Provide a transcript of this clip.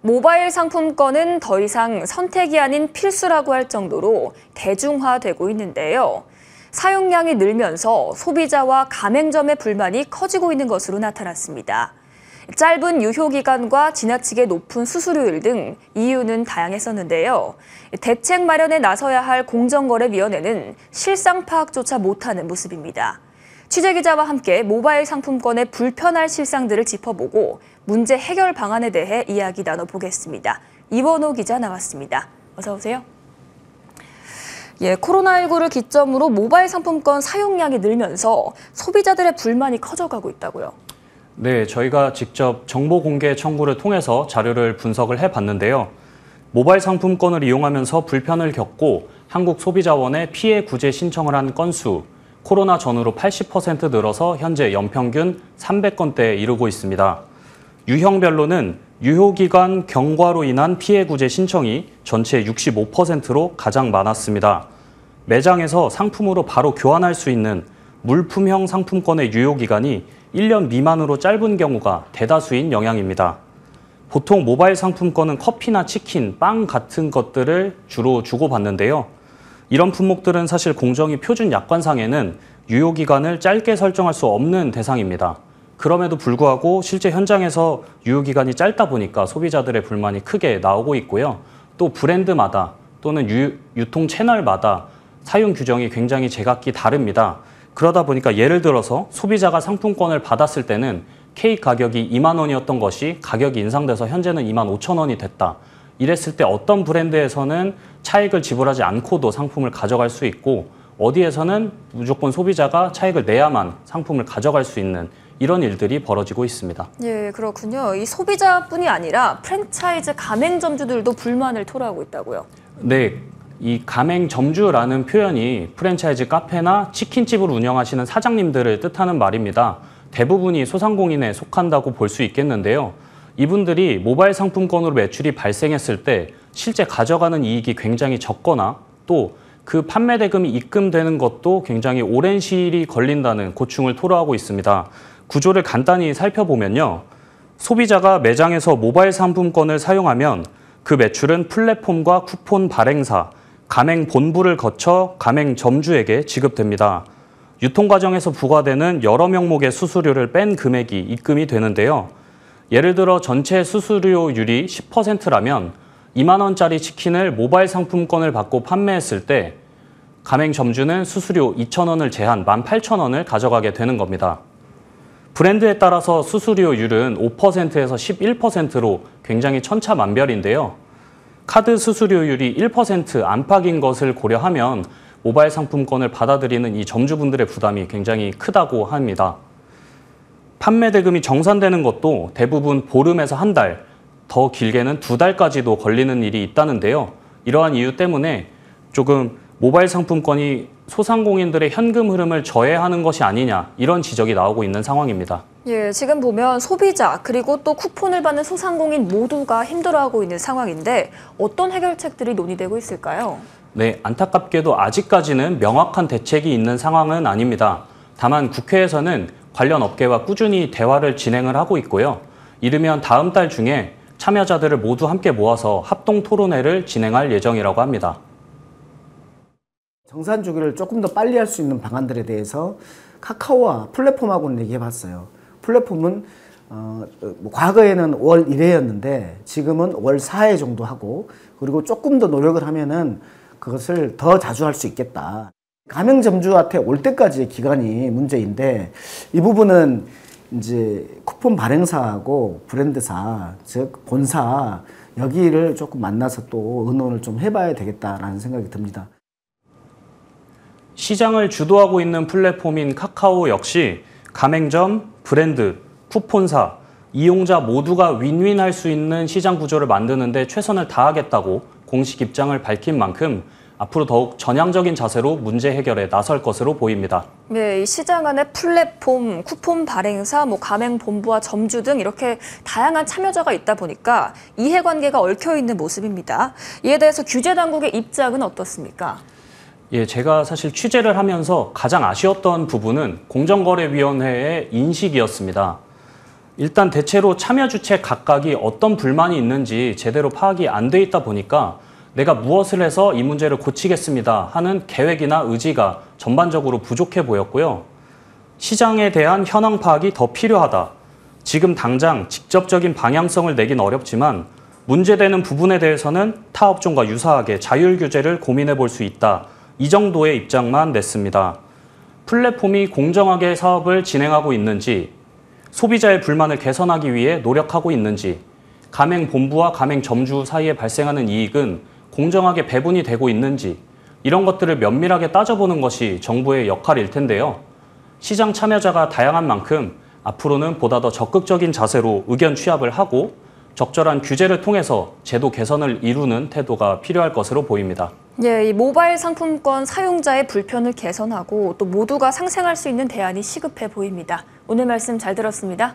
모바일 상품권은 더 이상 선택이 아닌 필수라고 할 정도로 대중화되고 있는데요. 사용량이 늘면서 소비자와 가맹점의 불만이 커지고 있는 것으로 나타났습니다. 짧은 유효기간과 지나치게 높은 수수료율 등 이유는 다양했었는데요. 대책 마련에 나서야 할 공정거래위원회는 실상 파악조차 못하는 모습입니다. 취재기자와 함께 모바일 상품권의 불편할 실상들을 짚어보고 문제 해결 방안에 대해 이야기 나눠보겠습니다. 이원호 기자 나왔습니다. 어서 오세요. 코로나19를 기점으로 모바일 상품권 사용량이 늘면서 소비자들의 불만이 커져가고 있다고요. 네, 저희가 직접 정보 공개 청구를 통해서 자료를 분석을 해봤는데요. 모바일 상품권을 이용하면서 불편을 겪고 한국소비자원에 피해 구제 신청을 한 건수, 코로나 전후로 80% 늘어서 현재 연평균 300건대에 이르고 있습니다. 유형별로는 유효기간 경과로 인한 피해 구제 신청이 전체 65%로 가장 많았습니다. 매장에서 상품으로 바로 교환할 수 있는 물품형 상품권의 유효기간이 1년 미만으로 짧은 경우가 대다수인 영향입니다. 보통 모바일 상품권은 커피나 치킨, 빵 같은 것들을 주로 주고받는데요. 이런 품목들은 사실 공정위 표준 약관상에는 유효기간을 짧게 설정할 수 없는 대상입니다. 그럼에도 불구하고 실제 현장에서 유효기간이 짧다 보니까 소비자들의 불만이 크게 나오고 있고요. 또 브랜드마다 또는 유통 채널마다 사용 규정이 굉장히 제각기 다릅니다. 그러다 보니까 예를 들어서 소비자가 상품권을 받았을 때는 케이크 가격이 2만 원이었던 것이 가격이 인상돼서 현재는 2만 5천 원이 됐다. 이랬을 때 어떤 브랜드에서는 차익을 지불하지 않고도 상품을 가져갈 수 있고 어디에서는 무조건 소비자가 차익을 내야만 상품을 가져갈 수 있는 이런 일들이 벌어지고 있습니다. 예, 그렇군요. 이 소비자뿐이 아니라 프랜차이즈 가맹점주들도 불만을 토로하고 있다고요. 네, 이 가맹점주라는 표현이 프랜차이즈 카페나 치킨집을 운영하시는 사장님들을 뜻하는 말입니다. 대부분이 소상공인에 속한다고 볼 수 있겠는데요. 이분들이 모바일 상품권으로 매출이 발생했을 때 실제 가져가는 이익이 굉장히 적거나 또 그 판매 대금이 입금되는 것도 굉장히 오랜 시일이 걸린다는 고충을 토로하고 있습니다. 구조를 간단히 살펴보면요. 소비자가 매장에서 모바일 상품권을 사용하면 그 매출은 플랫폼과 쿠폰 발행사, 가맹 본부를 거쳐 가맹점주에게 지급됩니다. 유통 과정에서 부과되는 여러 명목의 수수료를 뺀 금액이 입금이 되는데요. 예를 들어 전체 수수료율이 10%라면 2만 원짜리 치킨을 모바일 상품권을 받고 판매했을 때 가맹점주는 수수료 2천 원을 제한 18,000원을 가져가게 되는 겁니다. 브랜드에 따라서 수수료율은 5%에서 11%로 굉장히 천차만별인데요. 카드 수수료율이 1% 안팎인 것을 고려하면 모바일 상품권을 받아들이는 이 점주분들의 부담이 굉장히 크다고 합니다. 판매 대금이 정산되는 것도 대부분 보름에서 한 달, 더 길게는 2달까지도 걸리는 일이 있다는데요. 이러한 이유 때문에 조금 모바일 상품권이 소상공인들의 현금 흐름을 저해하는 것이 아니냐 이런 지적이 나오고 있는 상황입니다. 예, 지금 보면 소비자 그리고 또 쿠폰을 받는 소상공인 모두가 힘들어하고 있는 상황인데 어떤 해결책들이 논의되고 있을까요? 네, 안타깝게도 아직까지는 명확한 대책이 있는 상황은 아닙니다. 다만 국회에서는 관련 업계와 꾸준히 대화를 진행을 하고 있고요. 이르면 다음 달 중에 참여자들을 모두 함께 모아서 합동 토론회를 진행할 예정이라고 합니다. 정산 주기를 조금 더 빨리 할 수 있는 방안들에 대해서 카카오와 플랫폼하고는 얘기해봤어요. 플랫폼은 과거에는 월 1회였는데 지금은 월 4회 정도 하고 그리고 조금 더 노력을 하면은 그것을 더 자주 할 수 있겠다. 가맹점주한테 올 때까지의 기간이 문제인데 이 부분은 이제 쿠폰 발행사하고 브랜드사, 즉 본사 여기를 조금 만나서 또 의논을 좀 해봐야 되겠다라는 생각이 듭니다. 시장을 주도하고 있는 플랫폼인 카카오 역시 가맹점, 브랜드, 쿠폰사, 이용자 모두가 윈윈할 수 있는 시장 구조를 만드는 데 최선을 다하겠다고 공식 입장을 밝힌 만큼 앞으로 더욱 전향적인 자세로 문제 해결에 나설 것으로 보입니다. 네, 이 시장 안에 플랫폼, 쿠폰 발행사, 가맹 본부와 점주 등 이렇게 다양한 참여자가 있다 보니까 이해관계가 얽혀있는 모습입니다. 이에 대해서 규제 당국의 입장은 어떻습니까? 예, 제가 사실 취재를 하면서 가장 아쉬웠던 부분은 공정거래위원회의 인식이었습니다. 일단 대체로 참여 주체 각각이 어떤 불만이 있는지 제대로 파악이 안 돼 있다 보니까 내가 무엇을 해서 이 문제를 고치겠습니다 하는 계획이나 의지가 전반적으로 부족해 보였고요. 시장에 대한 현황 파악이 더 필요하다. 지금 당장 직접적인 방향성을 내긴 어렵지만 문제되는 부분에 대해서는 타 업종과 유사하게 자율 규제를 고민해 볼 수 있다. 이 정도의 입장만 냈습니다. 플랫폼이 공정하게 사업을 진행하고 있는지, 소비자의 불만을 개선하기 위해 노력하고 있는지, 가맹본부와 가맹점주 사이에 발생하는 이익은 공정하게 배분이 되고 있는지, 이런 것들을 면밀하게 따져보는 것이 정부의 역할일 텐데요. 시장 참여자가 다양한 만큼 앞으로는 보다 더 적극적인 자세로 의견 취합을 하고 적절한 규제를 통해서 제도 개선을 이루는 태도가 필요할 것으로 보입니다. 예, 이 모바일 상품권 사용자의 불편을 개선하고 또 모두가 상생할 수 있는 대안이 시급해 보입니다. 오늘 말씀 잘 들었습니다.